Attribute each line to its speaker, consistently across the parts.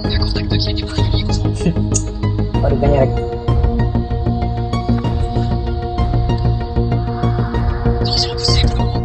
Speaker 1: Un contact qui a été régulier contre
Speaker 2: Baru gagner lagi.
Speaker 1: danger repoussé pour le moment.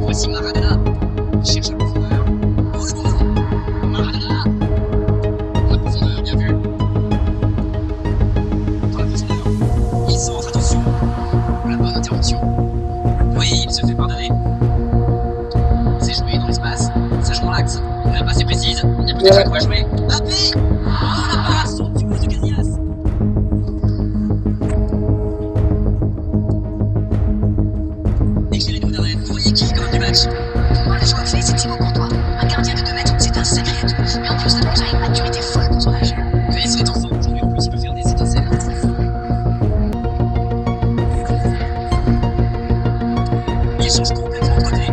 Speaker 1: Voici Maradona. Cherche la profondeur. Oh le ballon. Maradona. Dans la profondeur, bien vu. Dans la profondeur. Il centre, attention. La bonne intervention. Oui, il se fait pardonner. C'est joué dans l'espace. Ça joue dans l'axe. La passe est précise. Il y a peut-être un coup à jouer. Mbappé. Oh la passe sur le but de Casillas. Et chez les deux d'arrêt, vous voyez qui est quand même du match.
Speaker 3: Pour moi, le joueur clé, c'est Thibaut Courtois. Un gardien de 2 mètres, c'est un sacré atout. Mais en plus, le a une maturité folle pour son âge.
Speaker 1: PS est en forme aujourd'hui, en plus il peut faire des étincelles. Il change complètement de côté.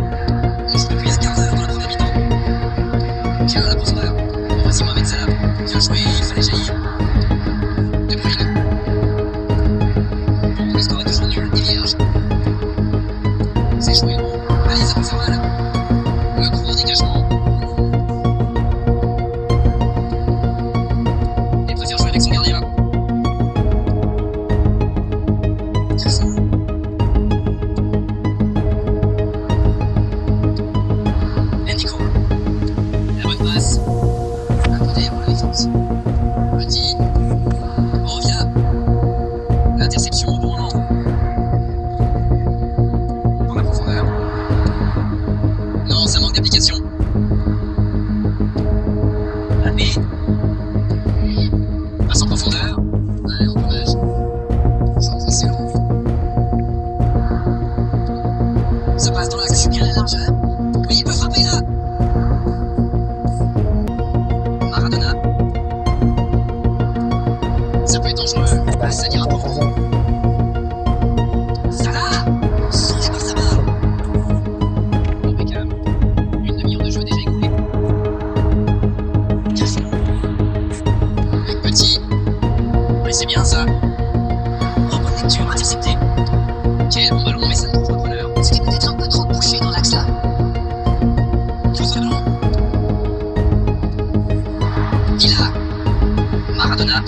Speaker 1: On joue depuis un quart d'heure dans la première mi-temps. Tiens, la profondeur. Voici Mohamed Salah. Bien joué, il fallait jaillir. De Bruyne. Le score est toujours nul et vierge. C'est joué. Allez, ça peut faire mal. Le gros dégagement. Il préfère jouer avec son gardien. Cassou. Endico. La bonne passe. Un côté pour la défense. Petit. Rovia. L'interception au bon moment. Dans la profondeur. Non, ça manque d'application. Mbappé. Passe en profondeur. Ouais, en dommage. Sans assez long. Ça passe dans l'axe, bien la largeur. Oui, il peut frapper là. Maradona. Ça peut être dangereux. Ça n'ira pas au fond. Salah. Sauvé par sa barre. Beckham. Une demi-heure de jeu déjà écoulée. Cassou. Avec Petit. Oui, c'est bien ça. Oh, bonne lecture, intercepté. Quel bon ballon, mais ça ne trouve pas preneur.
Speaker 3: C'était peut-être un peu trop bouché dans l'axe là.
Speaker 1: Pousse le ballon. Il a Maradona.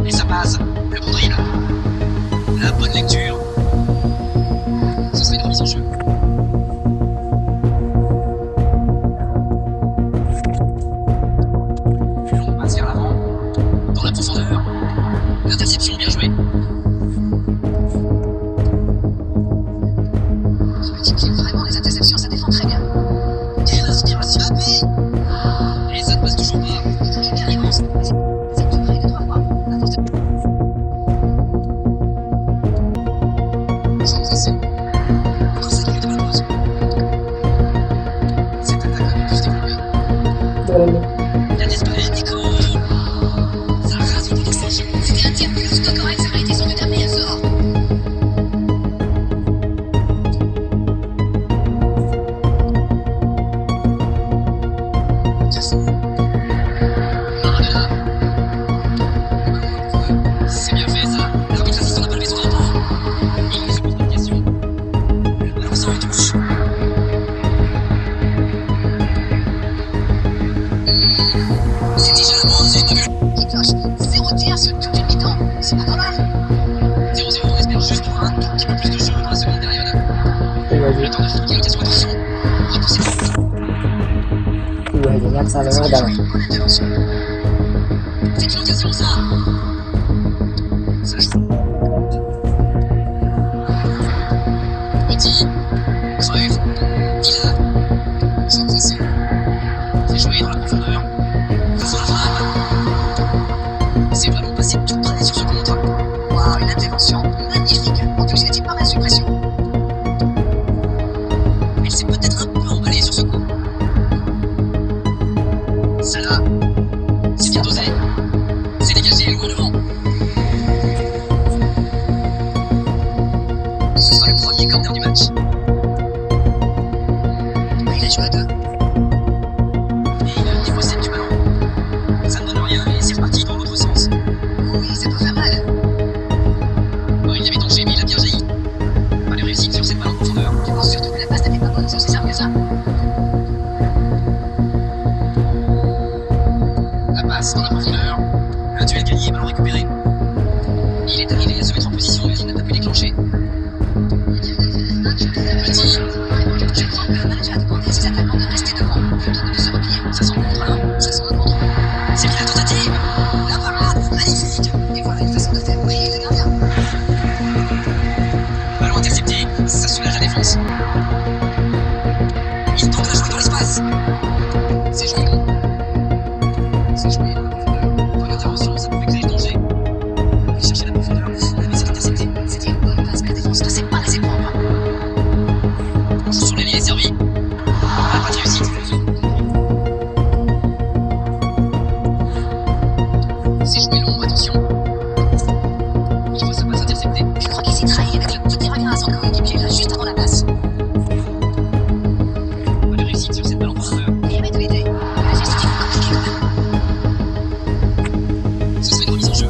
Speaker 1: Et ça passe. Le bon dribble. La bonne lecture. Ce serait une remise en jeu. Longue passe vers l'avant. Dans la profondeur. L'interception, bien jouée.
Speaker 3: Je me dis que vraiment, les interceptions, ça défend très bien.
Speaker 1: Quelle inspiration. Mbappé. Et ça ne passe toujours pas.
Speaker 3: Il faut qu'il y ait une réponse. Ça me surprit de 3 fois. N'importe quoi.
Speaker 1: Sans tracé. Encore 5 minutes de la pause. Cette attaque a pu se développer.
Speaker 2: Jalan.
Speaker 1: Il a disparu, Nico. Ça rase le passage.
Speaker 3: C'était un tir plus que correct, ça aurait été son but à meilleur sort.
Speaker 1: Cassou. Maradona. C'est bien fait ça. L'arbitre assistant n'a pas levé son drapeau. Il ne se pose pas de questions. Le ballon sort et touche. C'est déjà la pause, c'est pas vu.
Speaker 3: Il cloche 0 tir sur toute une mi-temps. C'est pas normal.
Speaker 1: 0-0, on espère juste voir un tout petit peu plus de jeu dans la seconde période.
Speaker 2: Iya
Speaker 1: Le temps de finir, l'occasion, attention. Repoussé.
Speaker 2: iya banyak saling ngadang.
Speaker 3: Bonne intervention.
Speaker 1: C'est une occasion ça. Ça joue. Petit. Crève. Il a. Sans pressé. C'est joué dans la profondeur. Face à la frappe. C'est vraiment passé tout près sur ce contre.
Speaker 3: Waouh, une intervention magnifique. En plus, il était pas mal sous pression.
Speaker 1: Il s'est peut-être un peu emballé sur ce coup. Salah. C'est bien dosé. C'est dégagé loin devant. Ce sera le premier corner du match.
Speaker 3: Il a joué à 2.
Speaker 1: Et il possède du ballon. Ça ne donne rien et c'est reparti dans l'autre sens.
Speaker 3: Oui, ça peut faire mal.
Speaker 1: Bon, il y avait danger mais il a bien jailli. Pas de réussite sur cette balle en profondeur.
Speaker 3: Je pense surtout que la passe n'était pas bonne sur ses armes.
Speaker 1: sortie.
Speaker 3: Je crois que le manager a demandé à ses attaquants de rester devant plutôt que de se replier. Ça sent contre un, ça sent un contre.
Speaker 1: C'est bien la tentative. La parade, magnifique.
Speaker 3: Et voilà une façon de faire briller le gardien.
Speaker 1: Ballon intercepté, ça soulage la défense. Il tente de la jouer dans l'espace. C'est joué long. C'est joué dans la profondeur. Bonne intervention, ça pouvait créer le danger. Il cherchait la profondeur, mais c'est intercepté.
Speaker 3: C'était une bonne passe, mais la défense ne sait pas laisser prendre.
Speaker 1: On joue sur l'ailier servi. Ah, pas de réussite. C'est joué long, attention. Il voit sa passe interceptée.
Speaker 3: Je crois qu'il s'est trahi avec le petit revient à son coéquipier là, juste avant la passe.
Speaker 1: Pas de réussite sur cette balle en profondeur.
Speaker 3: Et il avait de l'aider. La gestion est compliquée quand même.
Speaker 1: Ce serait une remise en jeu.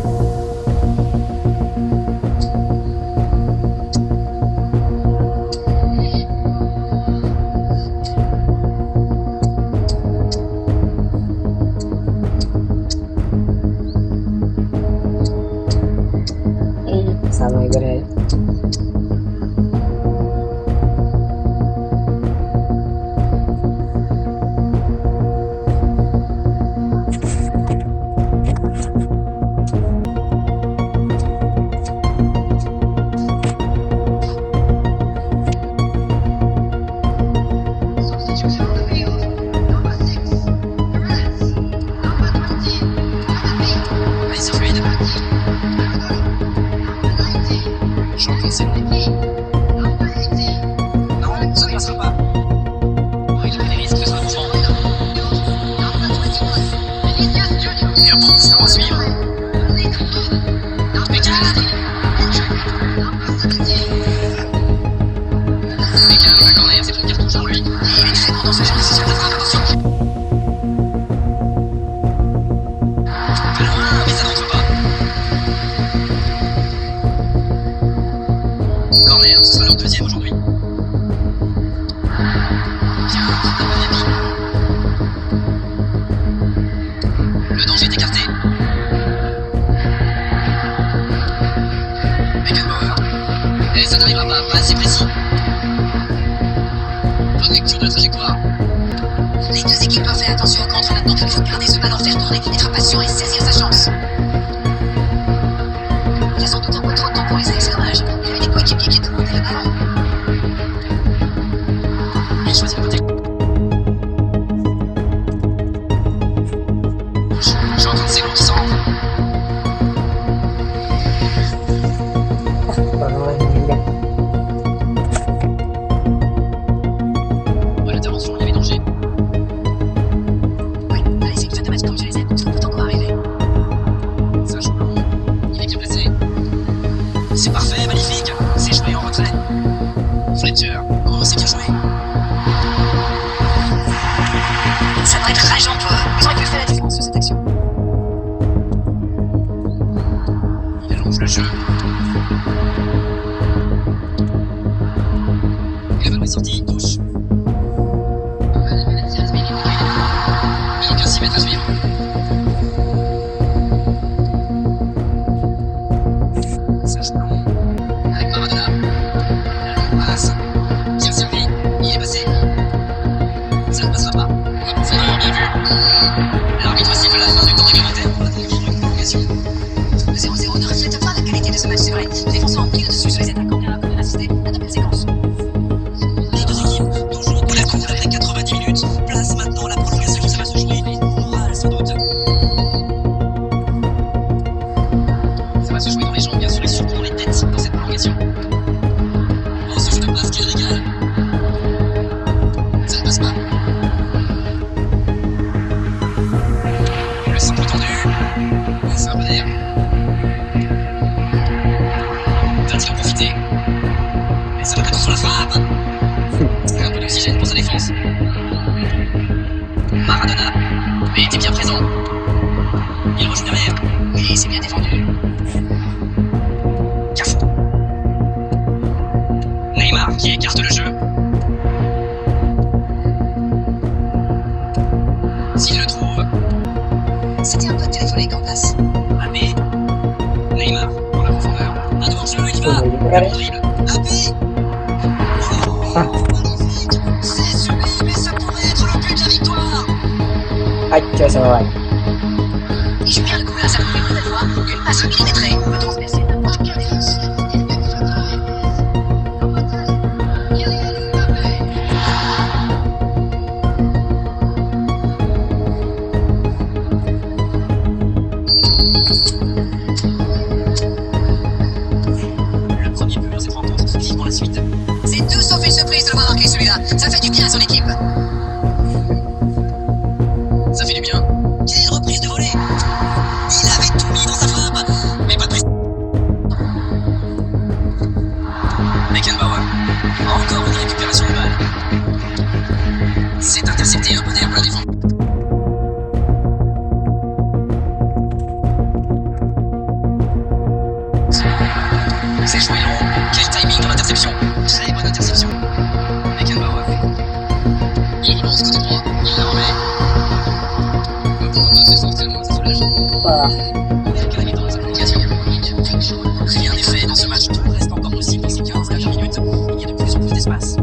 Speaker 2: Sama Igor ya.
Speaker 3: Substitution on the field. Number 6, Perez. Number 20, Mbappé.
Speaker 1: Allez, c'est fluide. Jean Cancelo.
Speaker 3: Number 18,
Speaker 1: Non, ça ne passera pas. Oh, il a pris des risques, ce sera mouvement.
Speaker 3: Number 21, Vinicius Junior.
Speaker 1: Et un bon à suivre. Beckham. Beckham, un corner, c'est une cartouche pour lui.
Speaker 3: Il est très bon dans ce genre de situation de frappe, attention.
Speaker 1: Pas loin, mais ça n'entre pas. Corner, ce sera leur deuxième aujourd'hui. Bien, un bon habit. Le danger est écarté. Beckenbauer. Et ça n'arrivera pas assez précis. Bonne lecture de la trajectoire.
Speaker 3: Les deux équipes doivent faire attention au contre maintenant. Il faut garder ce ballon, faire tourner, être patient et saisir sa chance. Il y a sans doute un peu trop de temps pour essayer, c'est dommage. Il y a eu des coéquipiers qui demandaient le ballon.
Speaker 1: Il choisit le côté gauche. Jean Cancelo qui centre.
Speaker 2: Orang lain juga.
Speaker 1: Bonne intervention, il y avait danger.
Speaker 3: Oui, allez, c'est une fin de match comme je les aime. Ça peut encore arriver.
Speaker 1: Ça joue long. Il est bien placé. C'est parfait, magnifique. C'est joué en retrait. Fletcher. Oh, c'est bien joué.
Speaker 3: Ça doit être rageant pour eux. Ils auraient pu faire la différence sur cette action.
Speaker 1: Il allonge le jeu. Et le ballon est sorti, touche. Il est bien 6 mètres à suivre. Ça joue long. Avec Maradona. La longue passe. Bien servi. Il est passé. Ça ne passera pas. C'est vraiment bien vu. L'arbitre siffle la fin du temps réglementaire pour la prolongation.
Speaker 3: Le 0-0 ne reflète pas la qualité de ce match, c'est vrai. Les défenseurs ont pris le dessus sur les attaquants bien après assister à de belles séquences.
Speaker 1: Les deux équipes, toujours dans la cour après 90 minutes. Place maintenant la prolongation, ça va se jouer. Moral sans doute. Ça va se jouer dans les jambes, bien sûr, et surtout dans les têtes dans cette prolongation. Oh, ce jeu de passe, quel régal. Ça ne passe pas. Le centre tendu. C'est un peu d'air. Va-t-il en profiter? Mais ça va être sur la frappe. Un peu d'oxygène pour sa défense. Maradona, mais il était bien présent. Il rejoue derrière. Oui, c'est bien défendu. Cafu. Neymar qui écarte le jeu. S'il le trouve.
Speaker 3: C'était un peu téléphonique en place.
Speaker 1: Mbappé. Neymar dans la profondeur. Un devant jeu, il y va.
Speaker 2: Tunggu juga
Speaker 1: Le
Speaker 2: kan.
Speaker 1: dribble. Mbappé. Oh.
Speaker 2: Kacau semua.
Speaker 1: Et Julien le couvert à sa première nouvelle fois. Une passe millimétrée peut transpercer n'importe quelle défense. Le premier but dans cette rencontre, vivement la suite. C'est tout sauf une surprise de le voir marquer celui-là. Ça fait du bien à son équipe. Ça fait du bien. Quelle reprise de volée! Il avait tout mis dans sa frappe, mais pas de pression. Beckenbauer. Encore une récupération de balle. C'est intercepté, un peu d'air pour la défense. C'est joué en haut. Quel timing dans l'interception. Très bonne interception. Beckenbauer. Il lance côté droit. Il la remet. Pourquoi pas, c'est certainement, ça soulage.
Speaker 2: Wah,
Speaker 1: On est à quelle mi-temps dans sa communication? Rien n'est fait dans ce match. Tout reste encore possible dans ces 15 dernières minutes. Il y a de plus en plus d'espace.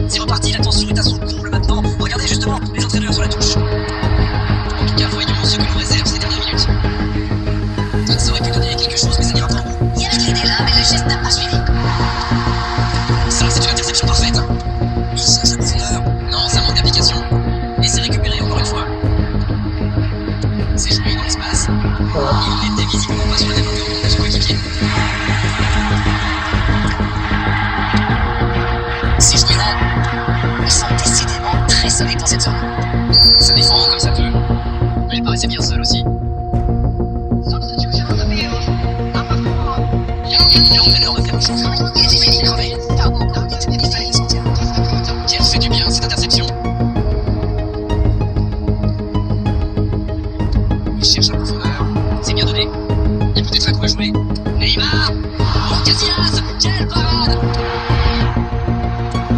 Speaker 1: C'est reparti, la tension est à son comble maintenant. Regardez justement les entraîneurs sur la touche. En tout cas, voyons ce que nous réserve ces dernières minutes. Ça aurait pu donner quelque chose, mais ça n'ira pas au bout. Il y avait de l'idée là, mais le geste n'a pas suivi. Ça, c'est une interception parfaite. Il cherche la profondeur. Non, ça manque d'application. Et c'est récupéré encore une fois. C'est joué dans l'espace.
Speaker 2: wah.
Speaker 1: Il n'était visiblement pas sur la même longueur d'onde que son coéquipier. C'est joué rond. Ils sont décidément très solides dans cette zone. Ça défend comme ça peut. Mais il paraissait bien seul aussi.
Speaker 3: Substitution on the field. Number 4.
Speaker 1: L'entraîneur de quelque chose. Il était fini, crevé. Il fallait sortir. Quel fait du bien cette interception. Il cherche la profondeur. C'est bien donné. Il y a peut-être à quoi jouer. Neymar. Oh, Casillas. Quelle parade.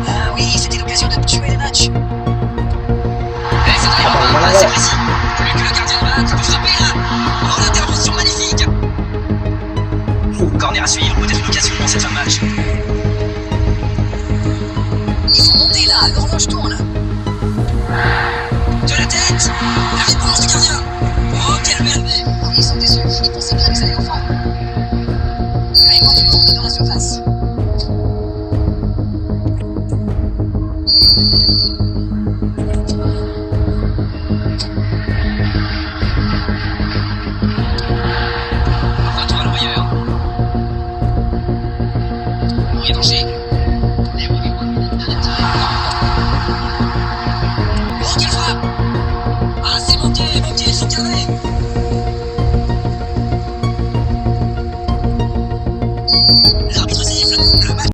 Speaker 1: Ah oui, c'était l'occasion de tuer le match. Et ça n'arrive pas, c'est précis. Plus que le gardien de match, peut frapper là. Oh, l'intervention magnifique. Corner à suivre, peut-être une occasion dans cette fin de match. Ils vont monter là, l'horloge tourne. De la tête. La réponse du gardien. Oh, quelle merveille. Ils sont déçus, ils pensaient bien que ça allait au fond. Il y a encore du monde dans la surface. Retour à l'envoyeur. Il est danger. Oh, quelle frappe! Ah, c'est manqué, ils sont carrés! L'arbitre siffle, le match.